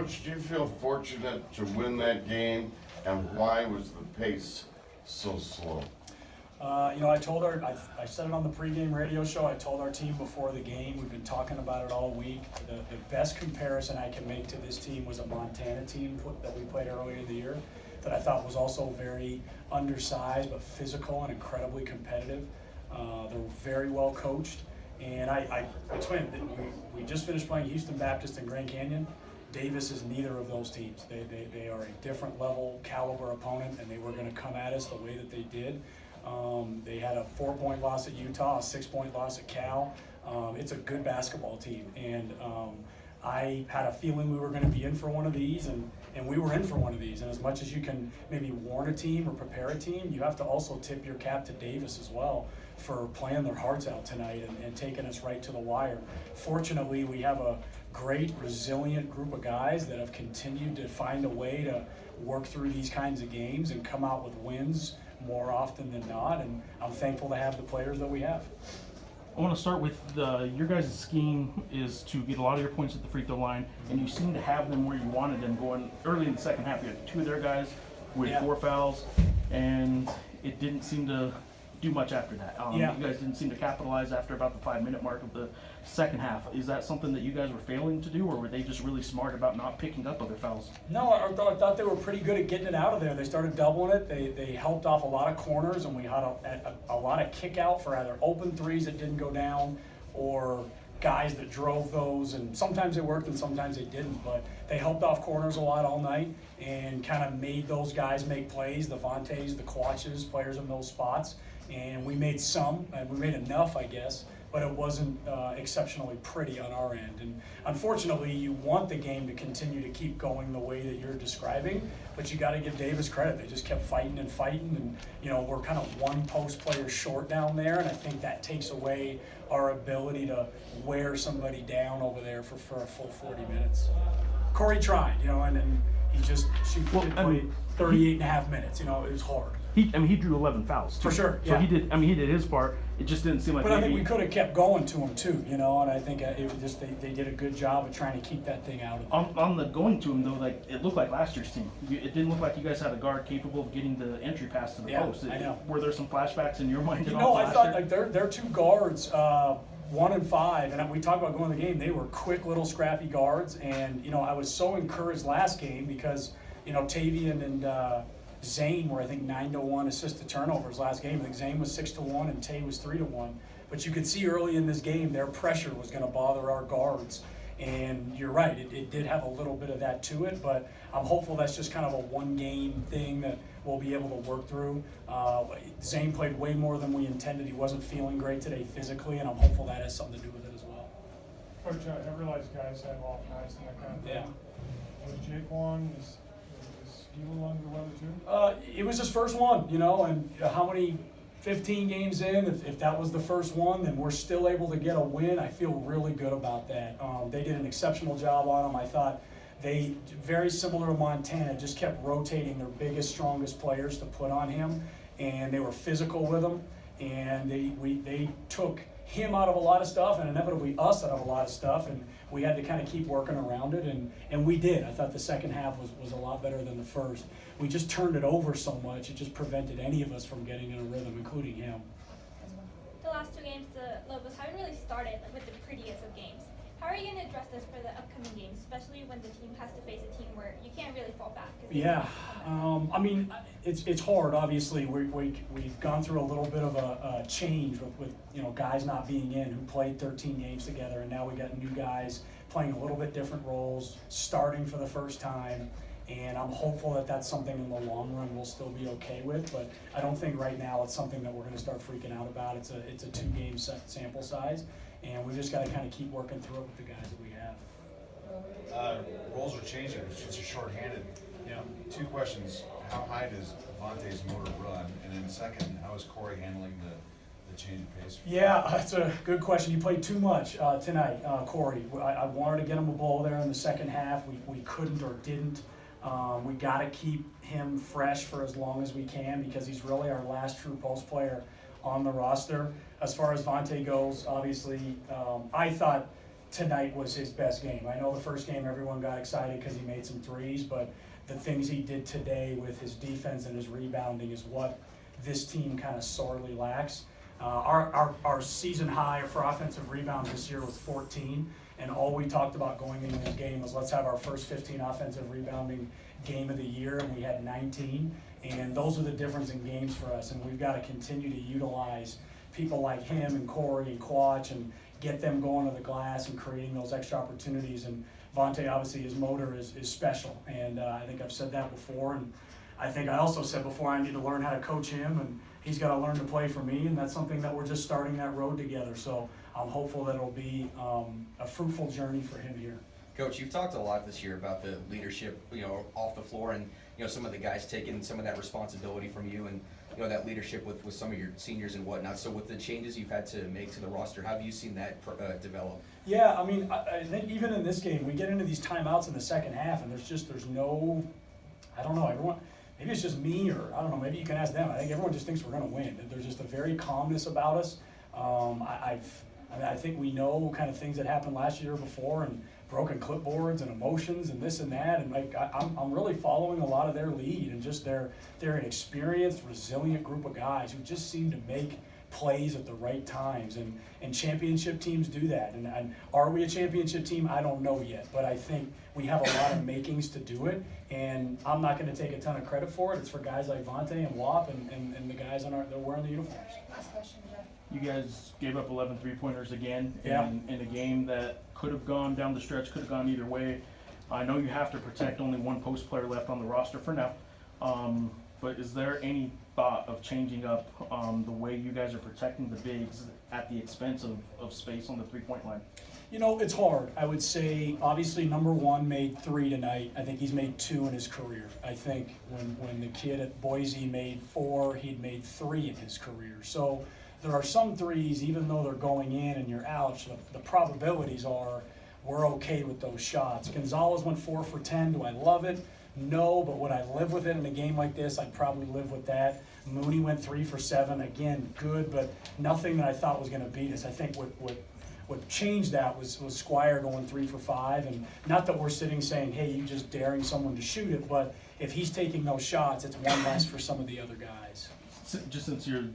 Coach, do you feel fortunate to win that game, and why was the pace so slow? I said it on the pregame radio show. I told our team before the game, we've been talking about it all week. The best comparison I can make to this team was a Montana team that we played earlier in the year that I thought was also very undersized but physical and incredibly competitive. They're very well coached. And I explained that we just finished playing Houston Baptist in Grand Canyon. Davis is neither of those teams. They are a different level caliber opponent, and they were going to come at us the way that they did. They had a 4-point loss at Utah, a 6-point loss at Cal. It's a good basketball team, and I had a feeling we were going to be in for one of these, and we were in for one of these. And as much as you can maybe warn a team or prepare a team, you have to also tip your cap to Davis as well for playing their hearts out tonight and taking us right to the wire. Fortunately, we have a great, resilient group of guys that have continued to find a way to work through these kinds of games and come out with wins more often than not, and I'm thankful to have the players that we have. I want to start with your guys' scheme is to get a lot of your points at the free throw line, and you seem to have them where you wanted them going early in the second half. You had 2 of their guys with 4 fouls, and it didn't seem to do much after that. You guys didn't seem to capitalize after about the 5-minute mark of the second half. Is that something that you guys were failing to do, or were they just really smart about not picking up other fouls? No, I thought they were pretty good at getting it out of there. They started doubling it. They helped off a lot of corners, and we had a lot of kick out for either open threes that didn't go down or guys that drove those, and sometimes it worked and sometimes it didn't, but they helped off corners a lot all night and kind of made those guys make plays, the Vantes, the Quatches, players in those spots. And we made some, and we made enough, I guess, but it wasn't exceptionally pretty on our end. And unfortunately, you want the game to continue to keep going the way that you're describing, but you got to give Davis credit. They just kept fighting and fighting, and we're kind of one post player short down there, and I think that takes away our ability to wear somebody down over there for a full 40 minutes. Corey tried, and then he just played 38 and a half minutes. It was hard. He drew 11 fouls too. For sure. So he did his part. It just didn't seem like. But I think we could have kept going to him too, and I think it was just they did a good job of trying to keep that thing out of them. On the going to him though, like it looked like last year's team. It didn't look like you guys had a guard capable of getting the entry pass to the post. I know. Were there some flashbacks in your mind? I thought like their 2 guards, 1 and 5, and we talked about going to the game. They were quick little scrappy guards, and I was so encouraged last game because Tavian and Zane were, I think, 9-1 assist to turnovers last game. I think Zane was 6-1 and Tay was 3-1. But you could see early in this game their pressure was going to bother our guards. And you're right, it did have a little bit of that to it, but I'm hopeful that's just kind of a one-game thing that we'll be able to work through. Zane played way more than we intended. He wasn't feeling great today physically, and I'm hopeful that has something to do with it as well. Coach, I realize guys have off nights and that kind of thing. Yeah. Was Jake one? Is he a little under the weather too? It was his first one, and how many 15 games in, if that was the first one, then we're still able to get a win. I feel really good about that. They did an exceptional job on him. I thought they, very similar to Montana, just kept rotating their biggest, strongest players to put on him, and they were physical with him, and they took him out of a lot of stuff and inevitably us out of a lot of stuff, and we had to kind of keep working around it, and we did. I thought the second half was a lot better than the first. We just turned it over so much, it just prevented any of us from getting in a rhythm, including him. The last 2 games, the Lobos haven't really started with the prettiest of games. How are you going to address this for the upcoming games, especially when the team has to face a team where you can't really fall back? Yeah, it's hard. Obviously, we've gone through a little bit of a change with guys not being in who played 13 games together, and now we got new guys playing a little bit different roles, starting for the first time. And I'm hopeful that that's something in the long run we'll still be okay with, but I don't think right now it's something that we're going to start freaking out about. It's a 2-game sample size, and we've just got to kind of keep working through it with the guys that we have. Roles are changing since you're shorthanded. 2 questions: how high does Vante's motor run, and then second, how is Corey handling the change of pace? Yeah, that's a good question. He played too much tonight, Corey. I wanted to get him a ball there in the second half. We couldn't or didn't. We got to keep him fresh for as long as we can because he's really our last true post player on the roster. As far as Vante goes, obviously, I thought tonight was his best game. I know the first game everyone got excited because he made some threes, but the things he did today with his defense and his rebounding is what this team kind of sorely lacks. Our season high for offensive rebounds this year was 14, and all we talked about going into this game was let's have our first 15 offensive rebounding game of the year, and we had 19, and those are the difference in games for us, and we've got to continue to utilize people like him and Corey and Quach and get them going to the glass and creating those extra opportunities. And Vante, obviously, his motor is special, and I think I've said that before, and I think I also said before I need to learn how to coach him, and he's got to learn to play for me, and that's something that we're just starting that road together. So I'm hopeful that it'll be a fruitful journey for him here. Coach, you've talked a lot this year about the leadership, off the floor, and some of the guys taking some of that responsibility from you, and that leadership with some of your seniors and whatnot. So with the changes you've had to make to the roster, how have you seen that develop? Yeah, I mean, I think even in this game, we get into these timeouts in the second half, and there's no, I don't know, everyone. Maybe it's just me, or I don't know, maybe you can ask them. I think everyone just thinks we're going to win. There's just a very calmness about us. I think we know kind of things that happened last year before, and broken clipboards and emotions and this and that. And I'm really following a lot of their lead, and just they're an experienced, resilient group of guys who just seem to make plays at the right times, and championship teams do that. And are we a championship team? I don't know yet, but I think we have a lot of makings to do it, and I'm not going to take a ton of credit for it. It's for guys like Vante and Wap and the guys that are wearing the uniforms. Last question, Geoff. You guys gave up 11 3-pointers again Yeah. in a game that could have gone down the stretch, could have gone either way. I know you have to protect only one post player left on the roster for now, but is there any thought of changing up the way you guys are protecting the bigs at the expense of space on the 3-point line? It's hard. I would say, obviously, number one made 3 tonight. I think he's made 2 in his career. I think when the kid at Boise made 4, he'd made 3 in his career. So there are some threes, even though they're going in and you're out, the probabilities are we're okay with those shots. Gonzalez went 4 for 10. Do I love it? No, but would I live with it in a game like this? I'd probably live with that. Mooney went 3 for 7. Again, good, but nothing that I thought was going to beat us. I think what changed that was Squire going 3 for 5, and not that we're sitting saying, hey, you just daring someone to shoot it, but if he's taking those shots, it's one less for some of the other guys. Just since you're,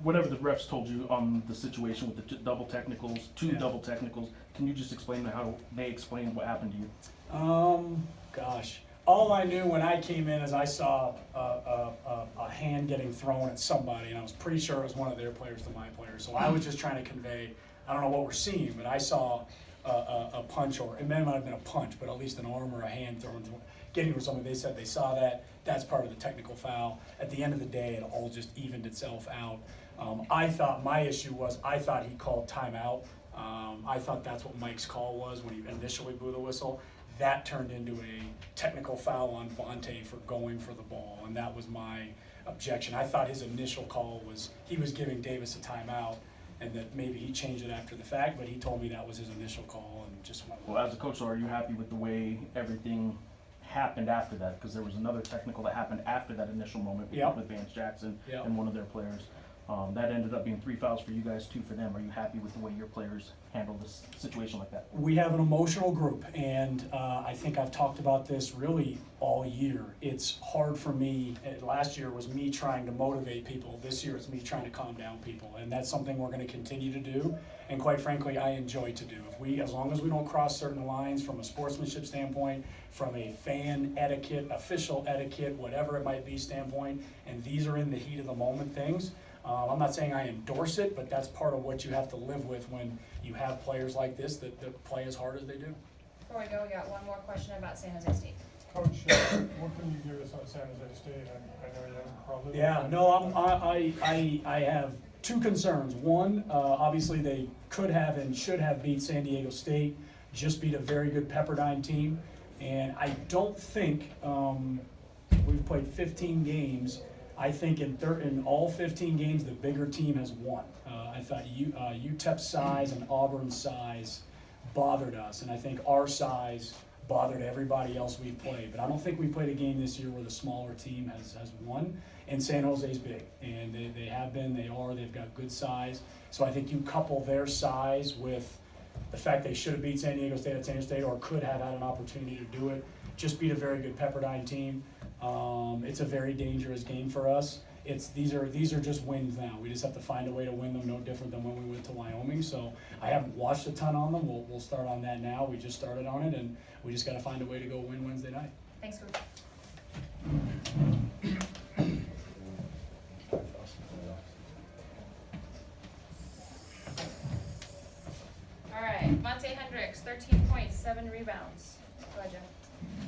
whatever the refs told you on the situation with the double technicals, double technicals, can you just explain how they explained what happened to you? Gosh. All I knew when I came in is I saw a hand getting thrown at somebody, and I was pretty sure it was one of their players to my player. So I was just trying to convey, I don't know what we're seeing, but I saw a punch, or it might have been a punch, but at least an arm or a hand thrown, getting for somebody. They said they saw that. That's part of the technical foul. At the end of the day, it all just evened itself out. I thought my issue was I thought he called timeout. I thought that's what Mike's call was when he initially blew the whistle. That turned into a technical foul on Vante for going for the ball, and that was my objection. I thought his initial call was he was giving Davis a timeout, and that maybe he changed it after the fact, but he told me that was his initial call and just went. Well, as a coach, are you happy with the way everything happened after that? Because there was another technical that happened after that initial moment with Vance Jackson and one of their players. That ended up being 3 fouls for you guys, 2 for them. Are you happy with the way your players handled this situation like that? We have an emotional group, and I think I've talked about this really all year. It's hard for me. Last year was me trying to motivate people. This year it's me trying to calm down people, and that's something we're going to continue to do. And quite frankly, I enjoy to do. As long as we don't cross certain lines from a sportsmanship standpoint, from a fan etiquette, official etiquette, whatever it might be standpoint, and these are in the heat of the moment things. I'm not saying I endorse it, but that's part of what you have to live with when you have players like this that play as hard as they do. Before we go, we got one more question about San Jose State. Coach, what can you give us on San Jose State? I know you haven't probably. Yeah, no, I have 2 concerns. One, obviously they could have and should have beat San Diego State, just beat a very good Pepperdine team, and I don't think we've played 15 games. I think in all 15 games, the bigger team has won. I thought UTEP's size and Auburn's size bothered us, and I think our size bothered everybody else we've played. But I don't think we played a game this year where the smaller team has won, and San Jose's big. And they have been, they've got good size. So I think you couple their size with the fact they should have beat San Diego State at San Diego State or could have had an opportunity to do it. Just beat a very good Pepperdine team. It's a very dangerous game for us. These are just wins now. We just have to find a way to win them, no different than when we went to Wyoming. So I haven't watched a ton on them. We'll start on that now. We just started on it, and we just got to find a way to go win Wednesday night. Thanks, Coach. All right, Vante Hendrix, 13.7 rebounds. Go ahead, Jeff.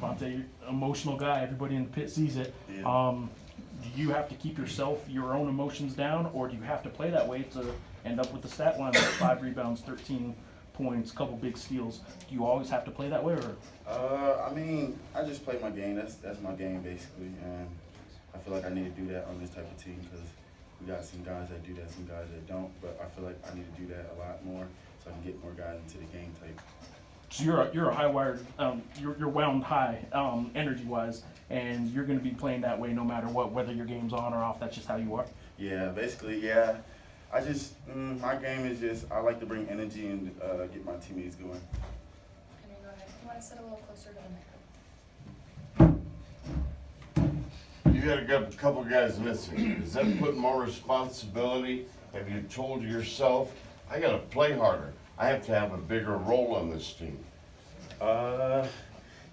Vante, emotional guy. Everybody in the pit sees it. Yeah. Do you have to keep your own emotions down, or do you have to play that way to end up with the stat line like 5 rebounds, 13 points, couple big steals? Do you always have to play that way, or? I mean, I just play my game. That's my game basically, and I feel like I need to do that on this type of team because we got some guys that do that, some guys that don't. But I feel like I need to do that a lot more so I can get more guys into the game type. So you're a high wired, you're wound high, energy wise, and you're going to be playing that way no matter what, whether your game's on or off. That's just how you are. Yeah, basically, yeah. I just my game is just I like to bring energy and get my teammates going. Henry, go ahead. You want to sit a little closer to the microphone? You got a couple guys missing. Does that put more responsibility? Have you told yourself, I gotta play harder? I have to have a bigger role on this team.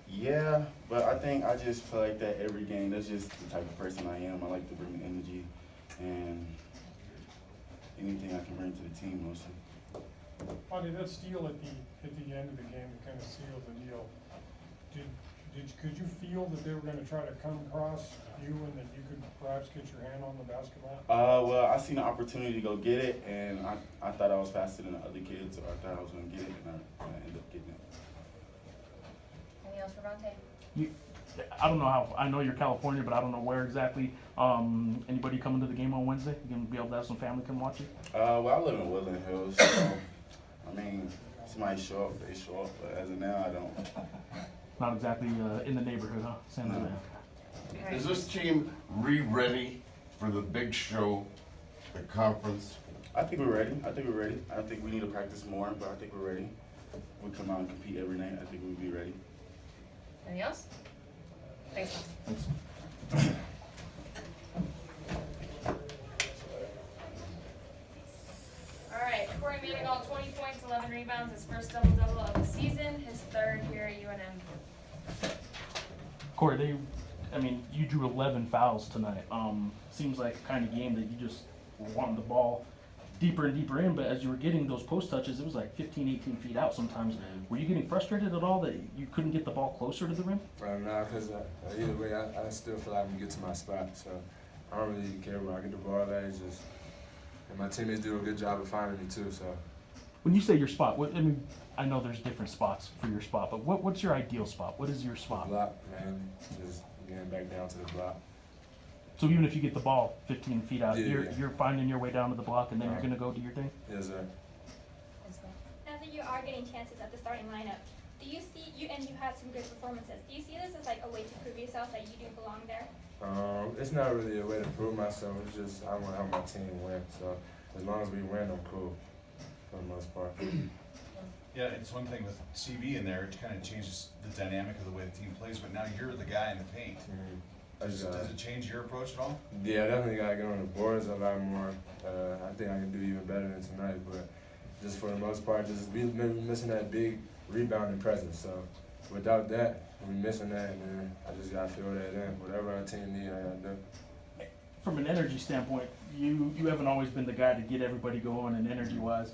Yeah, but I think I just play like that every game. That's just the type of person I am. I like to bring energy and anything I can bring to the team mostly. Bonnie, that steal at the end of the game that kind of sealed the deal. Could you feel that they were going to try to come across you and that you could perhaps get your hand on the basketball? Well, I seen an opportunity to go get it, and I thought I was faster than the other kids, so I thought I was going to get it, and I ended up getting it. Anything else for Vante? I don't know how. I know you're California, but I don't know where exactly. Anybody coming to the game on Wednesday? You gonna be able to have some family come watch it? Well, I live in Woodland Hills, so I mean, somebody show up, they show up, but as of now, I don't. Not exactly in the neighborhood, huh? San No. Jose. Is this team ready for the big show, the conference? I think we're ready. I think we need to practice more, but I think we're ready. We come out and compete every night. I think we'll be ready. Anything else? Thanks, Vante. Thanks. All right, Corey Manigault, 20 points, 11 rebounds, his first double-double of the season, his third here at UNM. Corey, you drew 11 fouls tonight. Seems like the kind of game that you just were wanting the ball deeper and deeper in, but as you were getting those post touches, it was like 15, 18 feet out sometimes. Were you getting frustrated at all that you couldn't get the ball closer to the rim? No, because either way, I still feel like I can get to my spot, so I don't really care where I get the ball at. It's just, and my teammates do a good job of finding me too, so. When you say your spot, I know there's different spots for your spot, but what's your ideal spot? What is your spot? Block, man, just getting back down to the block. So even if you get the ball 15 feet out, Yeah. you're finding your way down to the block, and then you're going to go do your thing? Yes, sir. Now that you are getting chances at the starting lineup, do you see you and you had some good performances? Do you see this as like a way to prove yourself that you do belong there? It's not really a way to prove myself. It's just I want to help my team win. So as long as we win, I'm cool for the most part. Yeah, it's one thing with CB in there, it kind of changes the dynamic of the way the team plays, but now you're the guy in the paint. Does it change your approach at all? Yeah, definitely got to get on the boards a lot more. I think I can do even better than tonight, but just for the most part, just we maybe missing that big rebounding presence. So without that, we're missing that, and then I just got to fill that in. Whatever our team needs, I got to do. From an energy standpoint, you haven't always been the guy to get everybody going and energy-wise.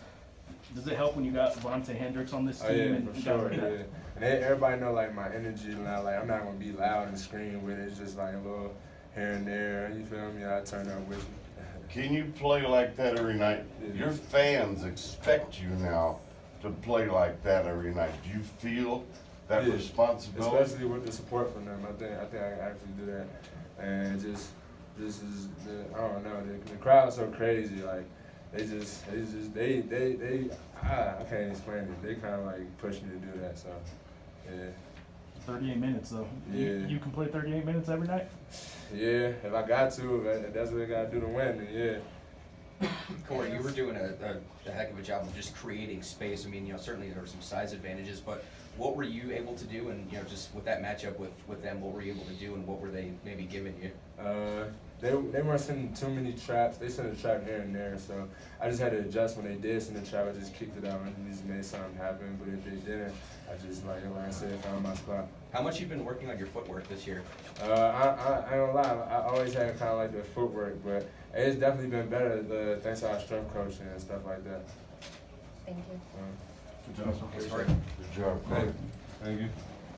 Does it help when you got Vante Hendrix on this team? Oh yeah, and for guys sure. like that? Yeah. And everybody know like my energy, and I'm not gonna be loud and scream with it. It's just like a little here and there. You feel me? I turn up with you. Can you play like that every night? Yeah. Your fans expect you now to play like that every night. Do you feel that Yeah. responsibility? Especially with the support from them. I think I can actually do that. And this is I don't know. The crowd's so crazy. Like I can't explain it. They kind of like push me to do that. So yeah. 38 minutes, though. Yeah. You can play 38 minutes every night? Yeah, if I got to, if that's what I got to do to win, then yeah. Corey, you were doing a heck of a job of just creating space. I mean, certainly there were some size advantages, but what were you able to do? And, just with that matchup with them, what were you able to do and what were they maybe giving you? They weren't sending too many traps. They sent a trap here and there, so I just had to adjust when they did send a trap. I just kicked it out and just made something happen. But if they didn't, I just, like I said, found my spot. How much you been working on your footwork this year? I ain't gonna lie, I always had kind of like the footwork, but it's definitely been better thanks to our strength coach and stuff like that. Thank you. Good job. Thanks, Corey. Good job, Corey. Thank you.